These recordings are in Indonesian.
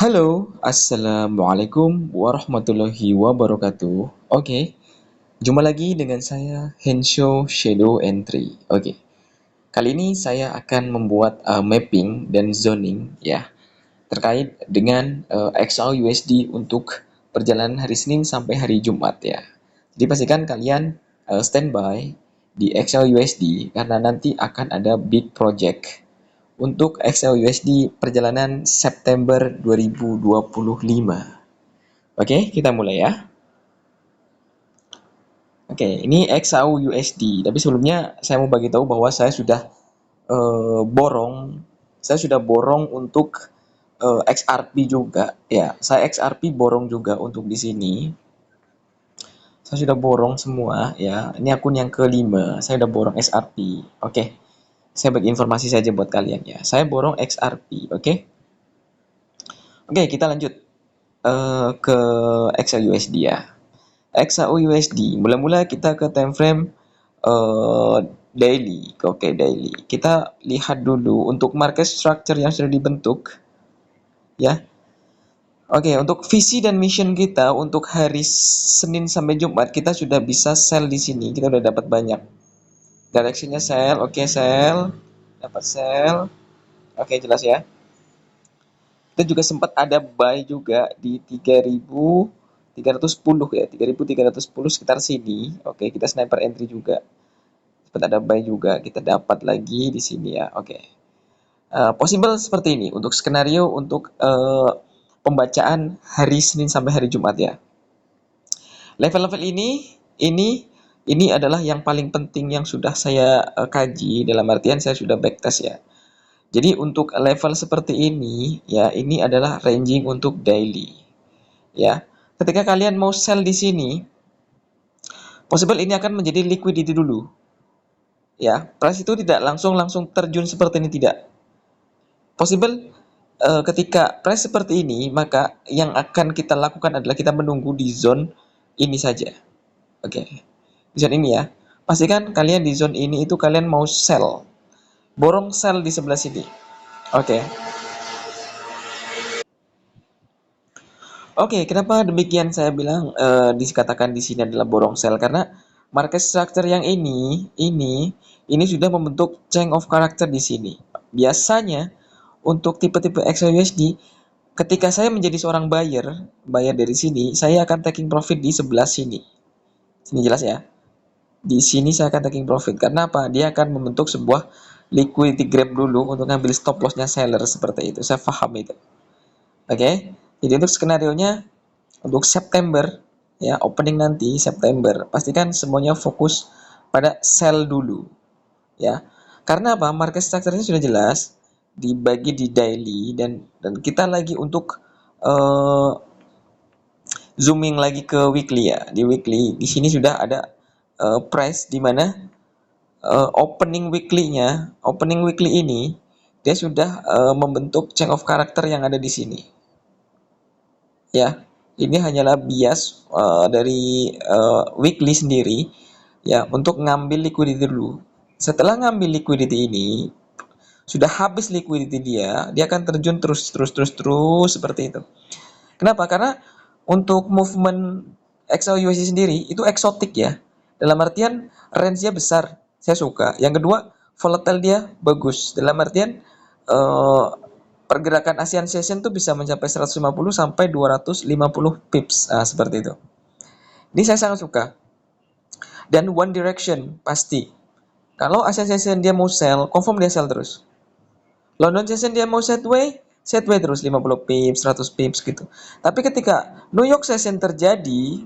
Halo, Assalamualaikum warahmatullahi wabarakatuh. Oke, jumpa lagi dengan saya Hensho Shadow Entry. Oke, kali ini saya akan membuat mapping dan zoning ya terkait dengan XAUUSD untuk perjalanan hari Senin sampai hari Jumat ya. Jadi pastikan kalian standby di XAUUSD karena nanti akan ada big project untuk XAUUSD perjalanan September 2025. Oke, kita mulai ya. Oke, ini XAUUSD. Tapi sebelumnya saya mau bagi tahu bahwa eh, borong, saya sudah borong untuk XRP juga. Ya, saya XRP borong juga untuk di sini. Saya sudah borong semua ya. Ini akun yang kelima. Saya sudah borong XRP. Oke, saya bagi informasi saja buat kalian ya. Saya borong XRP. Oke, oke kita lanjut ke XAUUSD ya. XAUUSD. Mula-mula kita ke time frame daily. Oke, daily. Kita lihat dulu untuk market structure yang sudah dibentuk ya. Oke, untuk visi dan mission kita untuk hari Senin sampai Jumat kita sudah bisa sell di sini. Kita udah dapat banyak. Directionnya sell, oke sell, dapat sell. Oke, jelas ya. Kita juga sempat ada buy juga di 3.310 ya, 3.310 sekitar sini. Oke, kita sniper entry juga. Sempat ada buy juga, kita dapat lagi di sini ya. Oke. Possible seperti ini untuk skenario untuk pembacaan hari Senin sampai hari Jumat ya. Level-level ini adalah yang paling penting yang sudah saya kaji, dalam artian saya sudah backtest ya. Jadi untuk level seperti ini ya, ini adalah ranging untuk daily ya. Ketika kalian mau sell di sini, possible ini akan menjadi liquidity dulu ya. Price itu tidak langsung langsung terjun seperti ini, tidak. Possible ketika price seperti ini, maka yang akan kita lakukan adalah kita menunggu di zone ini saja. Oke, di zone ini ya. Pastikan kalian di zone ini itu kalian mau sell, borong sell di sebelah sini. Oke. Oke, kenapa demikian saya bilang dikatakan di sini adalah borong sell karena market structure yang ini sudah membentuk chain of character di sini. Biasanya untuk tipe-tipe XAUSD, ketika saya menjadi seorang buyer dari sini, saya akan taking profit di sebelah sini. Sini jelas ya. Di sini saya akan taking profit. Karena apa? Dia akan membentuk sebuah liquidity grab dulu untuk ngambil stop lossnya seller seperti itu. Saya paham itu. Oke. Jadi untuk skenario nya untuk September ya, opening nanti September, pastikan semuanya fokus pada sell dulu ya. Karena apa? Market structure-nya sudah jelas, dibagi di daily dan kita lagi untuk uh, zooming lagi ke weekly ya. Di weekly di sini sudah ada price di mana opening weekly ini dia sudah membentuk chain of character yang ada di sini. Ya, ini hanyalah bias dari weekly sendiri ya untuk ngambil liquidity dulu. Setelah ngambil liquidity ini, sudah habis liquidity dia akan terjun terus seperti itu. Kenapa? Karena untuk movement XAUUSD sendiri itu eksotik ya. Dalam artian range-nya besar, saya suka. Yang kedua, volatile dia bagus. Dalam artian eh, pergerakan ASEAN Session tuh bisa mencapai 150 sampai 250 pips. Nah, seperti itu. Ini saya sangat suka. Dan one direction pasti. Kalau ASEAN Session dia mau sell, confirm dia sell terus. London Session dia mau setway terus 50 pips, 100 pips gitu. Tapi ketika New York Session terjadi,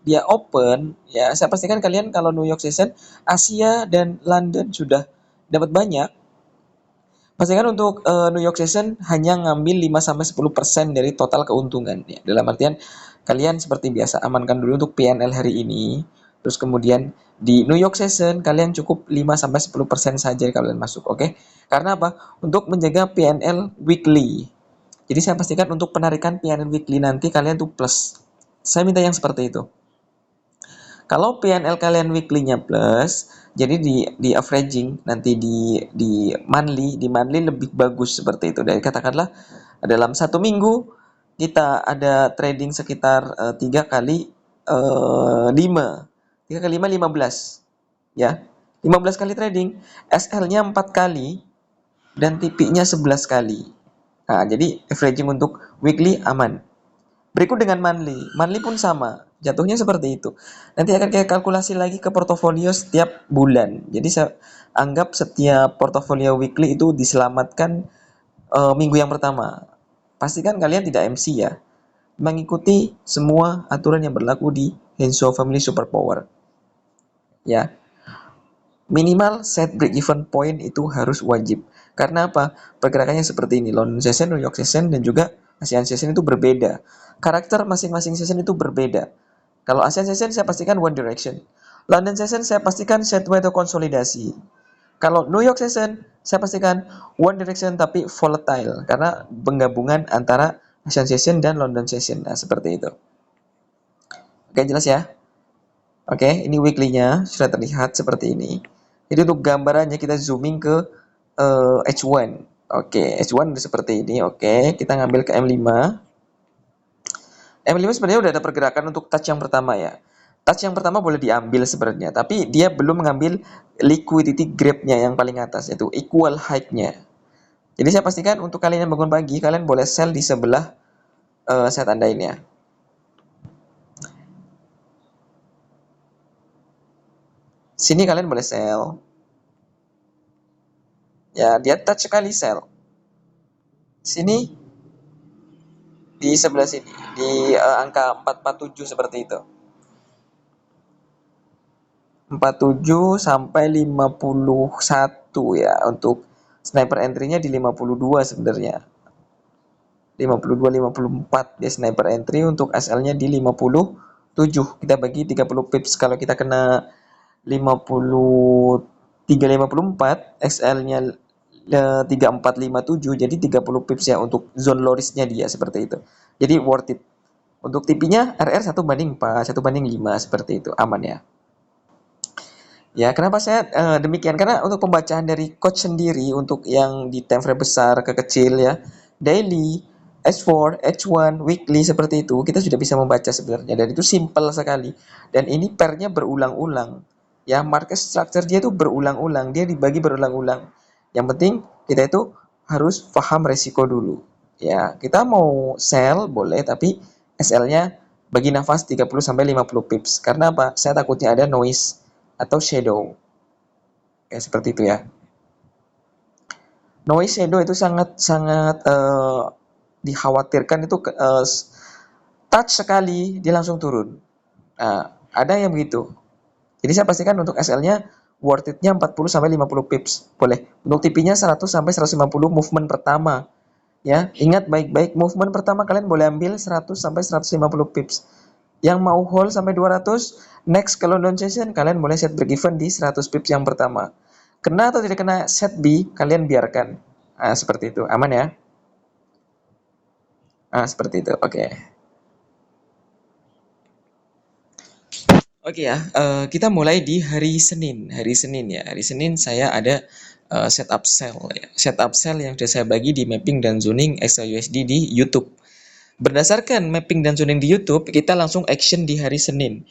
dia open, ya saya pastikan kalian kalau New York Session, Asia dan London sudah dapat banyak. Pastikan untuk New York Session hanya ngambil 5-10% dari total keuntungan ya. Dalam artian kalian seperti biasa amankan dulu untuk PNL hari ini. Terus kemudian di New York Session kalian cukup 5-10% saja kalian masuk, oke? Karena apa? Untuk menjaga PNL weekly. Jadi saya pastikan untuk penarikan PNL weekly nanti kalian tuh plus. Saya minta yang seperti itu. Kalau PNL kalian weekly-nya plus, jadi di averaging nanti di monthly lebih bagus seperti itu. Dari katakanlah dalam satu minggu kita ada trading sekitar 3 kali 5. 3 kali 5, 15. Ya, 15 kali trading, SL-nya 4 kali, dan TP-nya 11 kali. Nah, jadi averaging untuk weekly aman. Berikut dengan monthly. Monthly pun sama, jatuhnya seperti itu. Nanti akan kayak kalkulasi lagi ke portofolio setiap bulan. Jadi saya anggap setiap portofolio weekly itu diselamatkan minggu yang pertama. Pastikan kalian tidak MC ya. Mengikuti semua aturan yang berlaku di Henshaw Family Superpower. Ya, minimal set break even point itu harus wajib. Karena apa? Pergerakannya seperti ini. London Session, New York Session, dan juga ASEAN Session itu berbeda. Karakter masing-masing session itu berbeda. Kalau ASEAN Session saya pastikan One Direction. London Session saya pastikan sideways atau konsolidasi. Kalau New York Session saya pastikan One Direction tapi volatile. Karena penggabungan antara ASEAN Session dan London Session. Nah, seperti itu. Oke, jelas ya? Oke, ini weekly-nya sudah terlihat seperti ini. Jadi untuk gambarannya kita zooming ke H1. Oke, H1 udah seperti ini. Oke, kita ngambil ke M5. M5 sebenarnya udah ada pergerakan untuk touch yang pertama ya. Touch yang pertama boleh diambil sebenarnya, tapi dia belum mengambil liquidity grab-nya yang paling atas, yaitu equal height-nya. Jadi saya pastikan untuk kalian yang bangun pagi, kalian boleh sell di sebelah saya tandain ya. Sini kalian boleh sell. Ya, dia touch sekali sell. Sini di sebelah sini di angka 447 seperti itu. 47 sampai 51 ya, untuk sniper entry-nya di 52 sebenarnya. 52 54 dia sniper entry, untuk SL-nya di 57. Kita bagi 30 pips, kalau kita kena 53 54, SL-nya 3457, jadi 30 pips ya untuk zone low risk-nya dia seperti itu. Jadi worth it. Untuk TP-nya RR 1/4, 1/5 seperti itu, aman ya. Ya, kenapa saya demikian? Karena untuk pembacaan dari coach sendiri untuk yang di time frame besar ke kecil ya, daily, H4, H1, weekly seperti itu, kita sudah bisa membaca sebenarnya, dan itu simple sekali. Dan ini pairnya berulang-ulang. Ya, market structure dia itu berulang-ulang, dia dibagi berulang-ulang. Yang penting kita itu harus paham resiko dulu. Ya, kita mau sell boleh, tapi SL-nya bagi nafas 30 sampai 50 pips. Karena apa? Saya takutnya ada noise atau shadow. Kayak seperti itu ya. Noise shadow itu sangat dikhawatirkan, itu touch sekali dia langsung turun. Nah, ada yang begitu. Jadi saya pastikan untuk SL-nya worth it-nya 40 sampai 50 pips. Boleh. Untuk TP-nya 100 sampai 150 movement pertama. Ya, ingat baik-baik, movement pertama kalian boleh ambil 100 sampai 150 pips. Yang mau hold sampai 200, next ke London Session kalian boleh set break even di 100 pips yang pertama. Kena atau tidak kena set B, kalian biarkan. Nah, seperti itu. Aman ya? Nah, seperti itu. Oke. Oke ya, kita mulai di hari Senin. Hari Senin ya. Hari Senin saya ada setup sell ya. Setup sell yang sudah saya bagi di mapping dan zoning XAUSD di YouTube. Berdasarkan mapping dan zoning di YouTube, kita langsung action di hari Senin.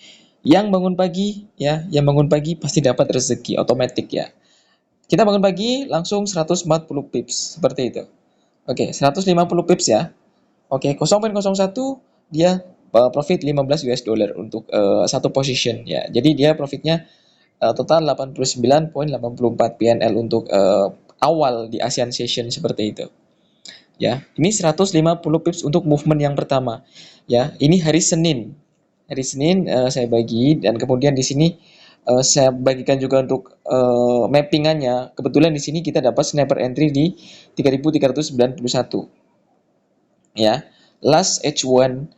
Yang bangun pagi ya, yang bangun pagi pasti dapat rezeki otomatis ya. Kita bangun pagi langsung 140 pips seperti itu. Oke, 150 pips ya. Oke, 0,01 dia profit 15 US dollar untuk satu position ya. Jadi dia profitnya total 89,84 PNL untuk awal di ASEAN Session seperti itu. Ya, ini 150 pips untuk movement yang pertama. Ya, ini hari Senin. Hari Senin saya bagi, dan kemudian di sini saya bagikan juga untuk mappingannya. Kebetulan di sini kita dapat sniper entry di 3391. Ya, last H1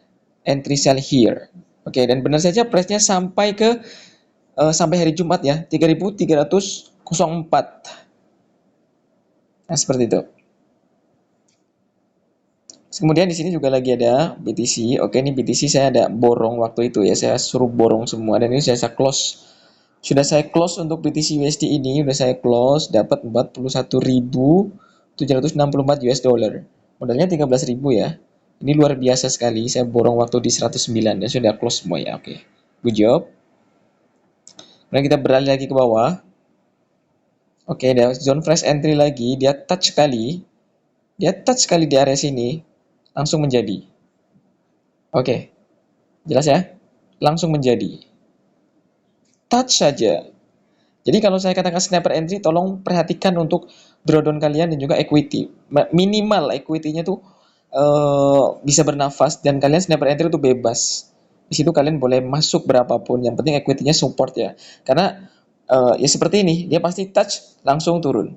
entry sell here. Oke, dan benar saja price-nya sampai ke sampai hari Jumat ya, 3304. Nah, seperti itu. Kemudian di sini juga lagi ada BTC. Oke, ini BTC saya ada borong waktu itu ya. Saya suruh borong semua, dan ini saya close. Sudah saya close untuk BTC USD ini, sudah saya close dapat 41.764 US dollar. Modalnya 13.000 ya. Ini luar biasa sekali. Saya borong waktu di 109 dan sudah close semua ya. Oke. Good job. Kemudian kita beralih lagi ke bawah. Oke, ada zone fresh entry lagi. Dia touch sekali. Dia touch sekali di area sini. Langsung menjadi. Oke. Jelas ya? Langsung menjadi. Touch saja. Jadi kalau saya katakan sniper entry, tolong perhatikan untuk drawdown kalian dan juga equity. Minimal equity-nya tuh bisa bernafas dan kalian sniper entry itu bebas. Di situ kalian boleh masuk berapapun, yang penting equity-nya support ya. Karena ya seperti ini, dia pasti touch langsung turun.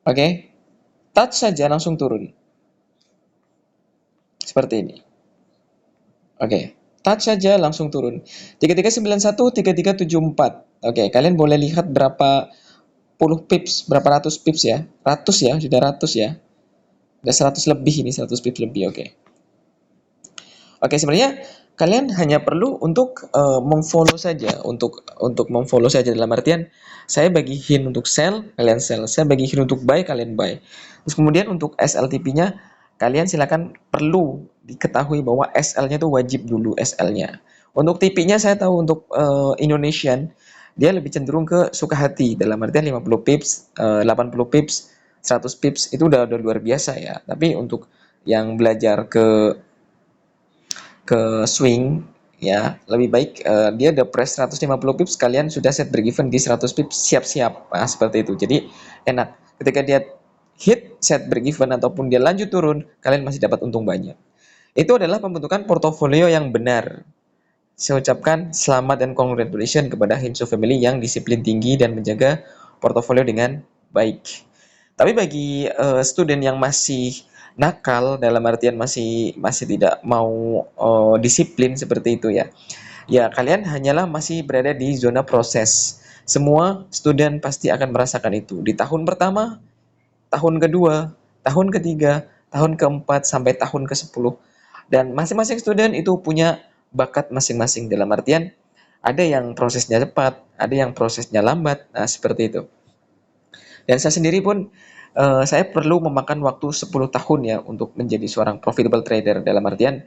Oke? Touch saja langsung turun. Seperti ini. Oke. Touch saja langsung turun. 3391, 3374. Oke, kalian boleh lihat berapa puluh pips, berapa ratus pips ya. Ratus ya, sudah ratus ya. Udah 100 lebih ini, 100 pips lebih. Oke. Oke, sebenarnya kalian hanya perlu untuk memfollow saja, untuk memfollow saja dalam artian saya bagi hint untuk sell, kalian sell. Saya bagi hint untuk buy, kalian buy. Terus kemudian untuk SLTP-nya kalian silakan perlu diketahui bahwa SL-nya itu wajib dulu SL-nya. Untuk TP-nya saya tahu untuk Indonesian dia lebih cenderung ke suka hati dalam artian 50 pips, 80 pips, 100 pips itu udah luar biasa ya. Tapi untuk yang belajar ke swing ya lebih baik dia udah press 150 pips kalian sudah set break even di 100 pips siap-siap seperti itu jadi enak ketika dia hit set break even ataupun dia lanjut turun kalian masih dapat untung banyak itu adalah pembentukan portofolio yang benar. Saya ucapkan selamat dan congratulations kepada Hinso Family yang disiplin tinggi dan menjaga portofolio dengan baik. Tapi bagi student yang masih nakal dalam artian masih tidak mau disiplin seperti itu ya. Ya, kalian hanyalah masih berada di zona proses. Semua student pasti akan merasakan itu. Di tahun pertama, tahun kedua, tahun ketiga, tahun keempat sampai tahun ke-10. Dan masing-masing student itu punya bakat masing-masing dalam artian ada yang prosesnya cepat, ada yang prosesnya lambat. Nah, seperti itu. Dan saya sendiri pun saya perlu memakan waktu 10 tahun ya untuk menjadi seorang profitable trader dalam artian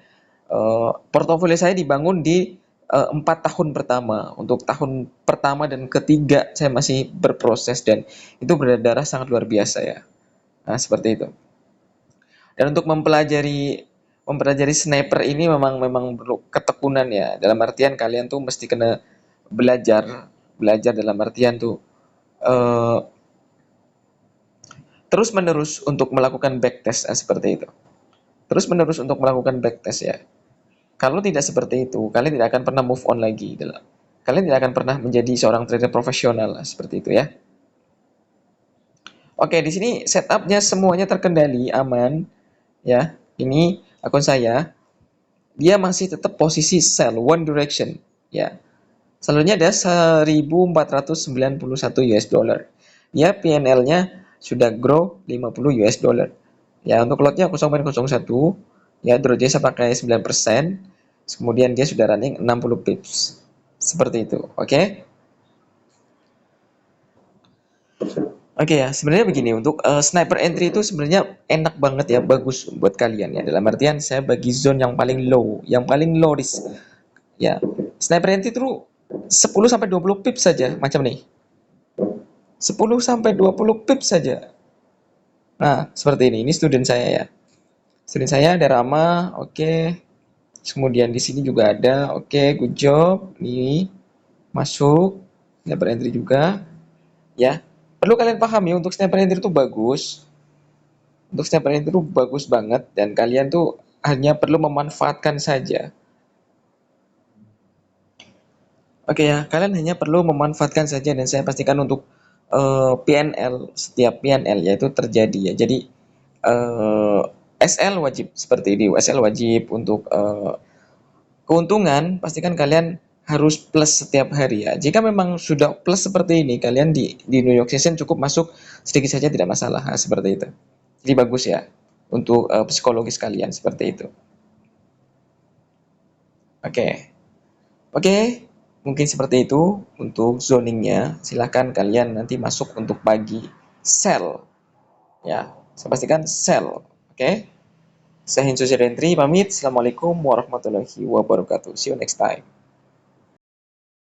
portofolio saya dibangun di 4 tahun pertama. Untuk tahun pertama dan ketiga saya masih berproses dan itu berdarah sangat luar biasa ya. Nah, seperti itu. Dan untuk mempelajari sniper ini memang memang perlu ketekunan ya. Dalam artian kalian tuh mesti kena belajar, belajar dalam artian tuh eh, terus menerus untuk melakukan backtest seperti itu. Terus menerus untuk melakukan backtest ya. Kalau tidak seperti itu, kalian tidak akan pernah move on lagi. Kalian tidak akan pernah menjadi seorang trader profesional seperti itu ya. Oke, di sini setupnya semuanya terkendali, aman ya. Ini akun saya, dia masih tetap posisi sell one direction ya. Selanjutnya ada 1491 US dollar. Ya, PNL-nya sudah grow 50 US dollar. Ya, untuk lotnya 0,01. Ya, doji saya pakai 9%. Kemudian dia sudah running 60 pips. Seperti itu. Oke. Oke ya, sebenarnya begini untuk sniper entry itu sebenarnya enak banget ya, bagus buat kalian ya. Dalam artian saya bagi zone yang paling low risk. Ya, sniper entry itu 10 sampai 20 pips saja macam nih. 10 sampai 20 pips saja. Nah, seperti ini. Ini student saya ya. Student saya ada Rama, oke. Kemudian di sini juga ada, oke, good job. Ini masuk, sniper entry juga, ya. Perlu kalian pahami untuk sniper entry itu bagus. Untuk sniper entry itu bagus banget dan kalian tuh hanya perlu memanfaatkan saja. Oke ya, kalian hanya perlu memanfaatkan saja dan saya pastikan untuk PNL setiap PNL yaitu terjadi ya. Jadi SL wajib seperti ini, SL wajib untuk keuntungan pastikan kalian harus plus setiap hari ya. Jika memang sudah plus seperti ini, kalian di New York Session cukup masuk sedikit saja tidak masalah seperti itu. Jadi bagus ya untuk psikologis kalian seperti itu. Oke. Oke, mungkin seperti itu untuk zoningnya. Silahkan kalian nanti masuk untuk bagi sell. Ya, saya pastikan sell. Oke. Saya Hinso Rentri pamit. Assalamualaikum warahmatullahi wabarakatuh. See you next time.